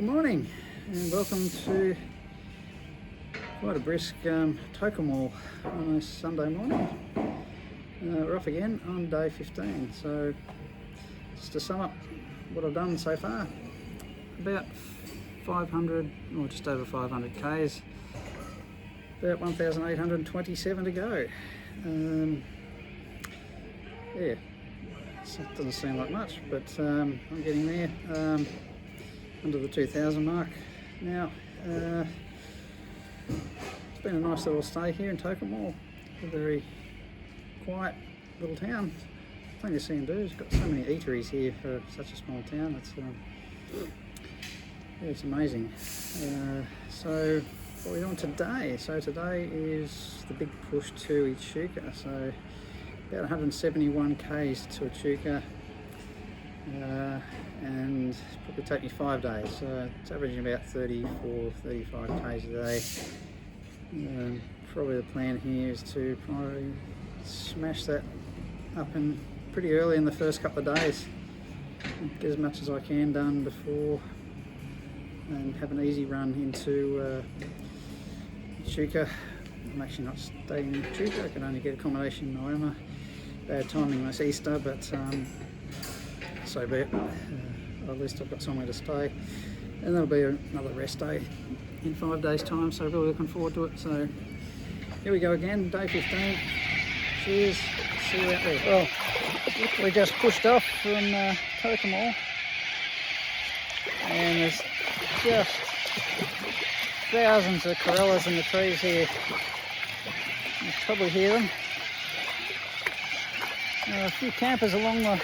morning and welcome to quite a brisk Tocumwal on a Sunday morning. We're off again on day 15, so just to sum up what I've done so far, about 500 or just over 500 k's, about 1,827 to go. Yeah, so it doesn't seem like much, but I'm getting there, under the 2,000 mark now. It's been a nice little stay here in Tocumwal, a very quiet little town. Plenty to see and do. It's got so many eateries here for such a small town. It's amazing. So what we're doing today? So today is the big push to Echuca. So about 171 k's to Echuca, and it's probably take me 5 days. So it's averaging about 34, 35 k's a day. Probably the plan here is to probably smash that up in pretty early in the first couple of days, get as much as I can done before, and have an easy run into Echuca. I'm actually not staying in Echuca, I can only get accommodation in Naoma. Bad timing this Easter, but so be it. At least I've got somewhere to stay, and that'll be another rest day in 5 days time, so really looking forward to it. So here we go again, day 15. Cheers, see you out there. Well, we just pushed off from Tocumwal, and there's just thousands of corellas in the trees here. You can probably hear them. A few campers along the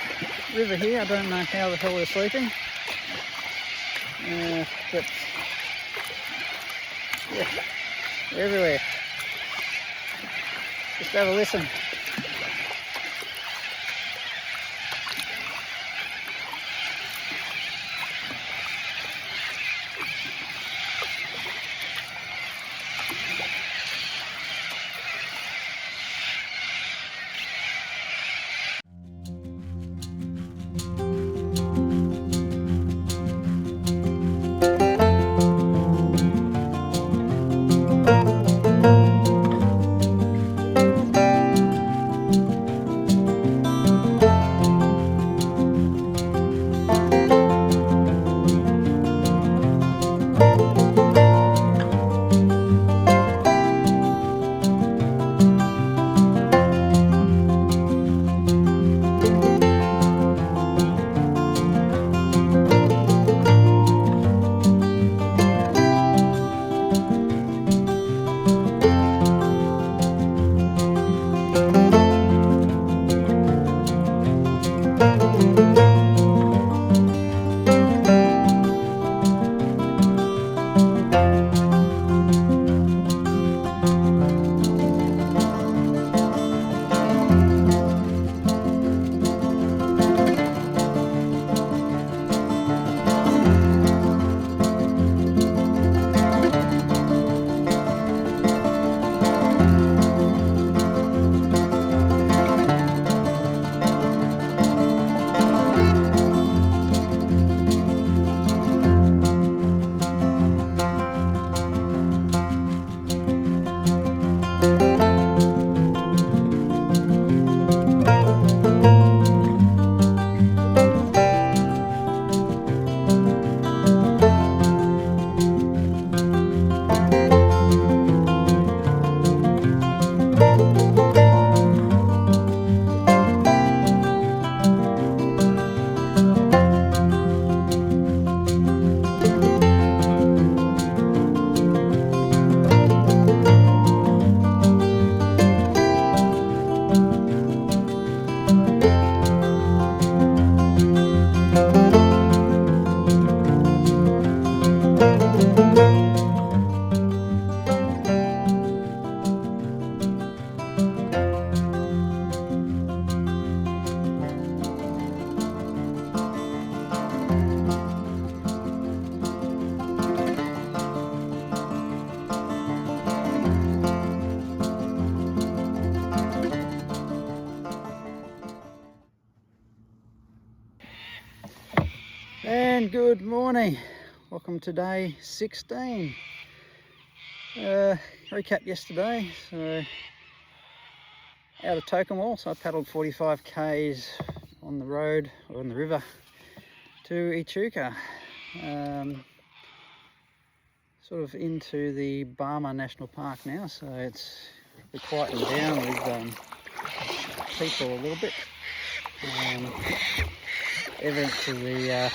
river here. I don't know how the hell they're sleeping, but yeah, they're everywhere. Just have a listen. And good morning. welcome to day 16. Recap yesterday, so out of Tocumwal, so I paddled 45 k's on the road, or on the river, to Echuca, sort of into the Barmah National Park now, so it's quieting down with people a little bit. Evidence of the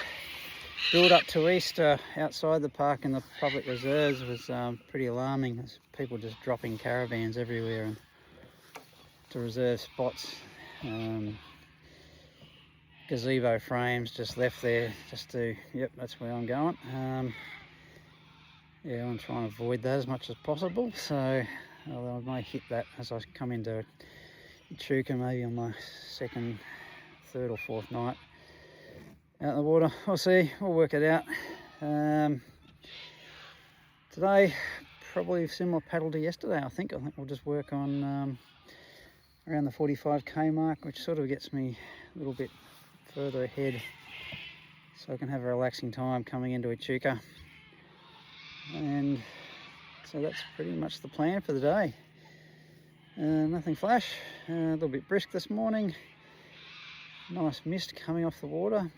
build up to Easter outside the park and the public reserves was pretty alarming. There's people just dropping caravans everywhere and to reserve spots. Gazebo frames just left there just to, yep, that's where I'm going. Yeah, I'm trying to avoid that as much as possible, so although I may hit that as I come into Echuca, maybe on my second, third or fourth night out in the water. We'll see, we'll work it out. Today, probably a similar paddle to yesterday, I think. We'll just work on around the 45k mark, which sort of gets me a little bit further ahead so I can have a relaxing time coming into Echuca. And so that's pretty much the plan for the day. Nothing flash, a little bit brisk this morning. Nice mist coming off the water.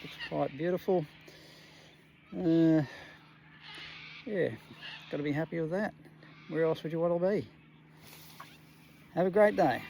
Looks quite beautiful. Yeah, got to be happy with that. Where else would you want to be? Have a great day.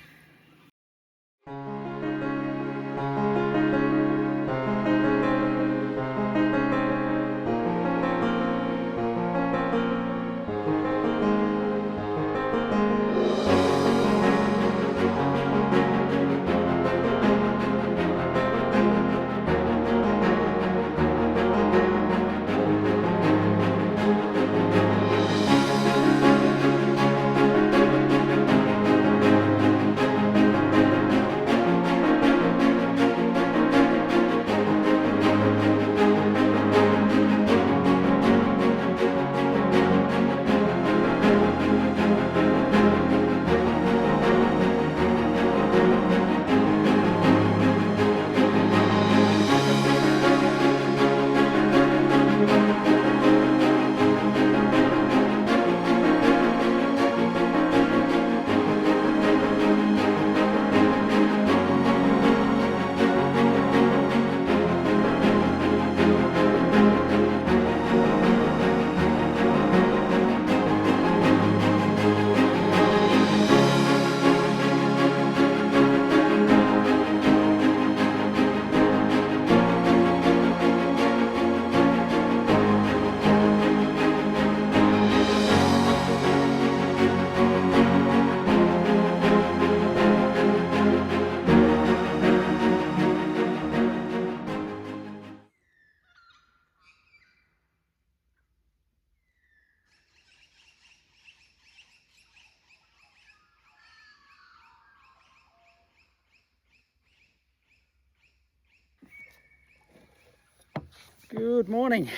Good morning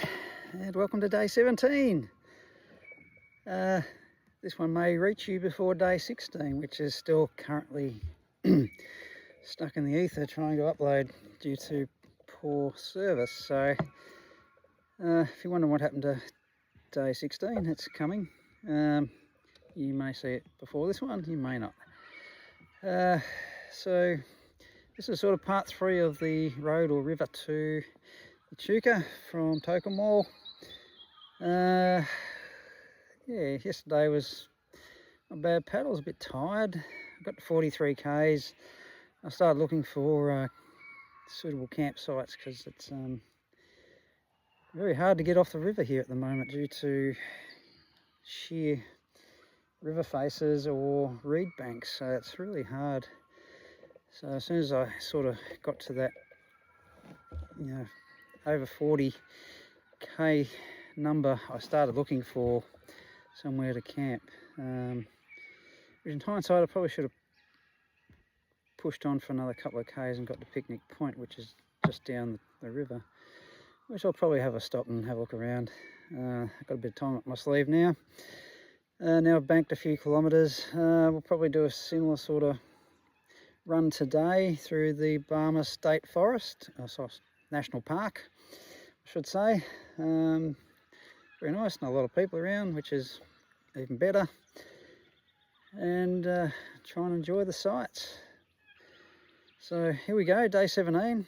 and welcome to day 17. This one may reach you before day 16, which is still currently stuck in the ether trying to upload due to poor service. So if you're wondering what happened to day 16, it's coming. You may see it before this one, you may not. So this is sort of part 3 of the road or river to Echuca from Tocumwal. Yeah, yesterday was a bad paddle. I was a bit tired. I got to 43 k's. I started looking for suitable campsites because it's very hard to get off the river here at the moment due to sheer river faces or reed banks, so it's really hard. So as soon as I sort of got to that, you know, over 40k number, I started looking for somewhere to camp. In hindsight, I probably should have pushed on for another couple of k's and got to Picnic Point, which is just down the river, which I'll probably have a stop and have a look around. I've got a bit of time up my sleeve now. Now I've banked a few kilometres. We'll probably do a similar sort of run today through the Barmah State Forest, National Park, I should say. Very nice, not a lot of people around, which is even better. And try and enjoy the sights. So here we go, day 17.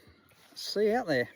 See you out there.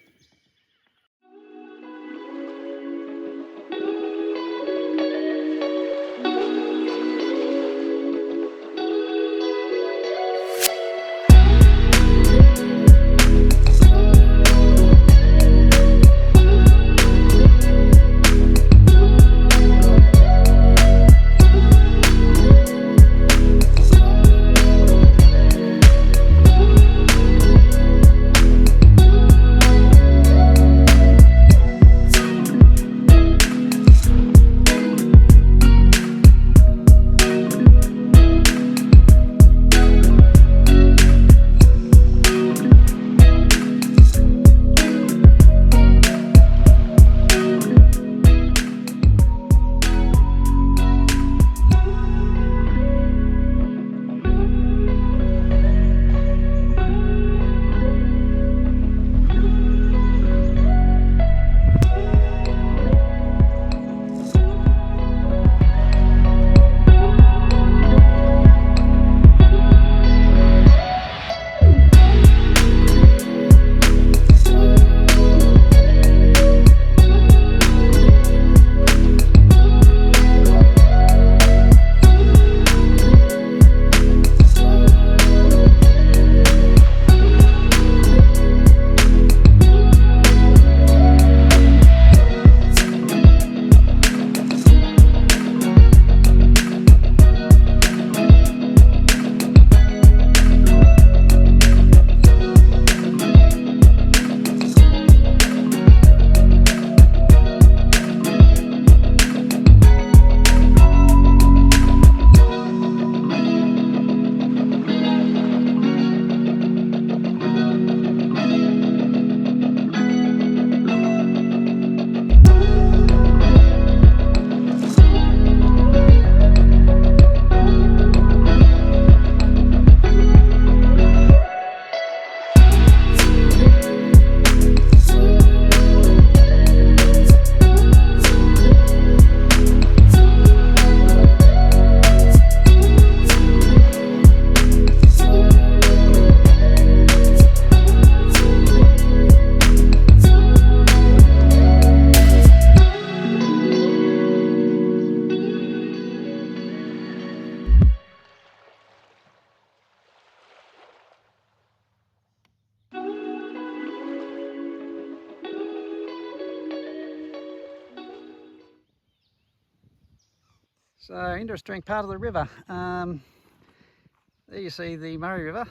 So interesting part of the river. There you see the Murray River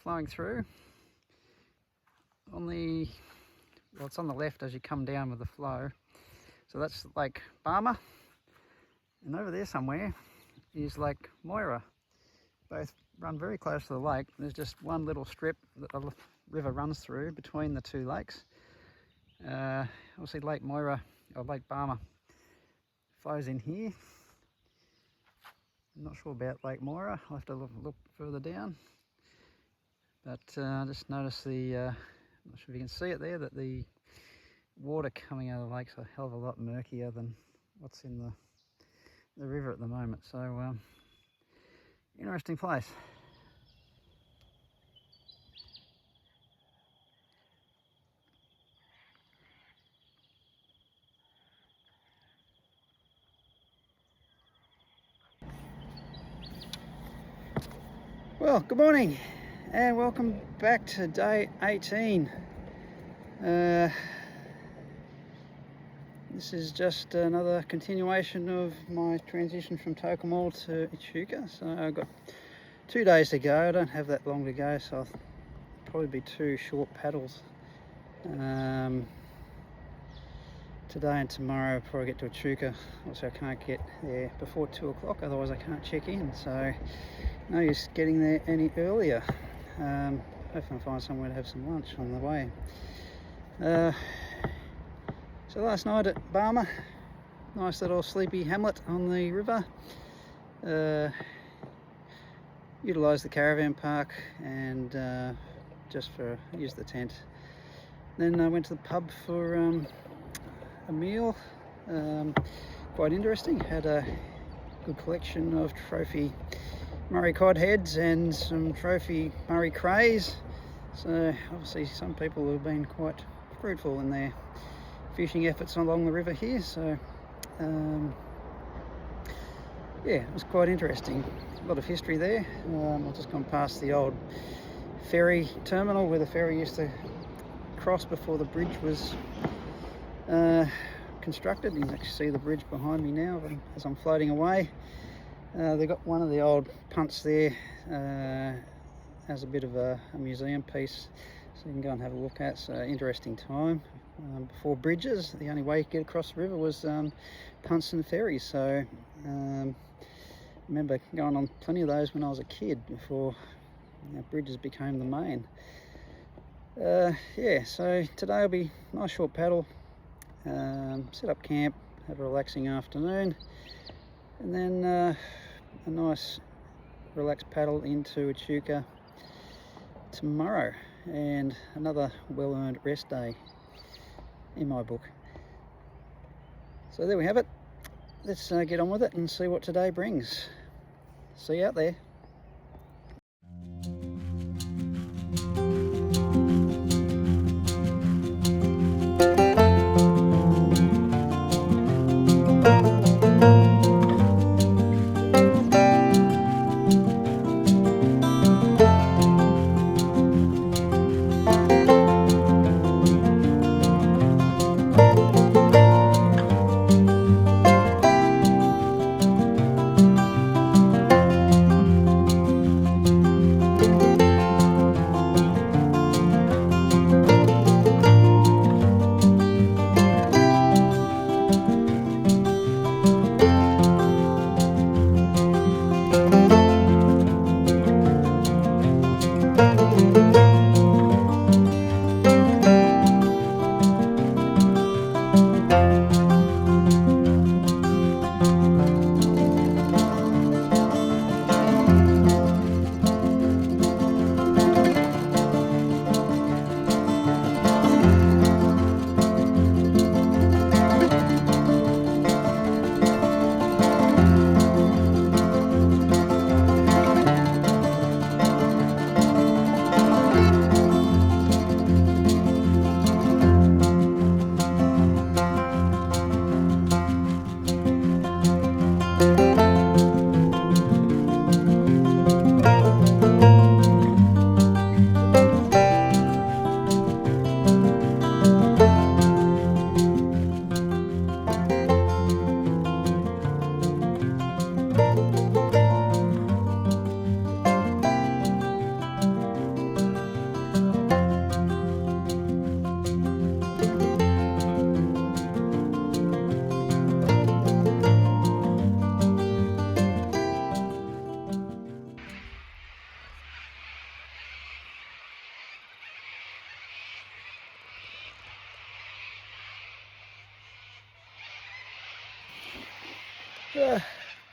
flowing through. It's on the left as you come down with the flow. So that's Lake Barmer, and over there somewhere is Lake Moira. Both run very close to the lake. There's just one little strip that the river runs through between the two lakes. Obviously Lake Moira, or Lake Barmer, flows in here. I'm not sure about Lake Moira, I'll have to look further down. But I just noticed I'm not sure if you can see it there, that the water coming out of the lake's a hell of a lot murkier than what's in the river at the moment. So interesting place. Well, good morning and welcome back to day 18. This is just another continuation of my transition from Tocumwal to Echuca. So I've got 2 days to go. I don't have that long to go, so I'll probably be 2 short paddles. Today and tomorrow before I get to Echuca. Also I can't get there before 2 o'clock, otherwise I can't check in. So no use getting there any earlier. Hopefully I'll find somewhere to have some lunch on the way. So last night at Barmer, nice little sleepy hamlet on the river. Utilised the caravan park and just used the tent Then I went to the pub for a meal. Quite interesting. Had a good collection of trophy Murray cod heads and some trophy Murray crays. So obviously some people have been quite fruitful in their fishing efforts along the river here. So yeah, it was quite interesting. A lot of history there. I've just gone past the old ferry terminal where the ferry used to cross before the bridge was constructed. You can actually see the bridge behind me now as I'm floating away. They've got one of the old punts there as a bit of a museum piece, so you can go and have a look at. It's an interesting time. Before bridges, the only way you could get across the river was punts and ferries. So I remember going on plenty of those when I was a kid before bridges became the main. Yeah, so today will be a nice short paddle, set up camp, have a relaxing afternoon, and then a nice relaxed paddle into Echuca tomorrow, and another well-earned rest day in my book. So there we have it. Let's get on with it and see what today brings. See you out there.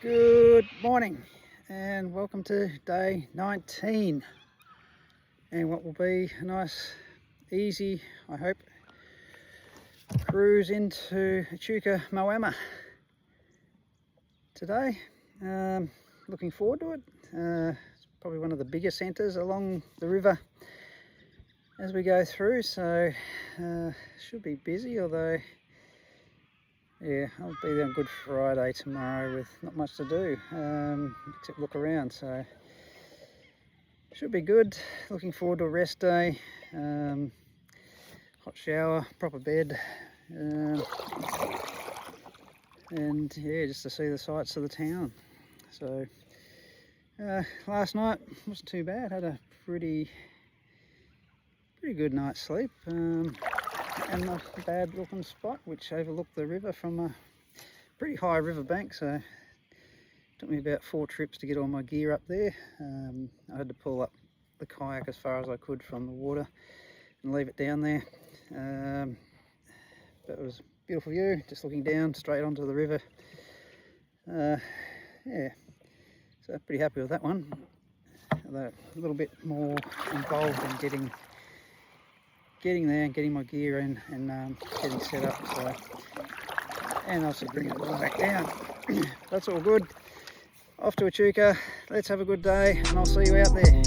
Good morning and welcome to day 19 and what will be a nice easy, I hope, cruise into Echuca Moama today. Looking forward to it. It's probably one of the bigger centres along the river as we go through, so should be busy, although yeah, I'll be there on Good Friday tomorrow with not much to do except look around, so should be good. Looking forward to a rest day, hot shower, proper bed, and yeah, just to see the sights of the town. So last night wasn't too bad. Had a pretty good night's sleep. And a bad looking spot which overlooked the river from a pretty high river bank, so it took me about 4 trips to get all my gear up there. I had to pull up the kayak as far as I could from the water and leave it down there, but it was a beautiful view, just looking down straight onto the river. Yeah, so pretty happy with that one, although a little bit more involved in getting getting there and getting my gear in and getting set up. So, and also bringing it all back down. That's all good. Off to Echuca. Let's have a good day, and I'll see you out there.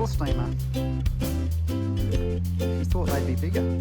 steamer. You thought they'd be bigger.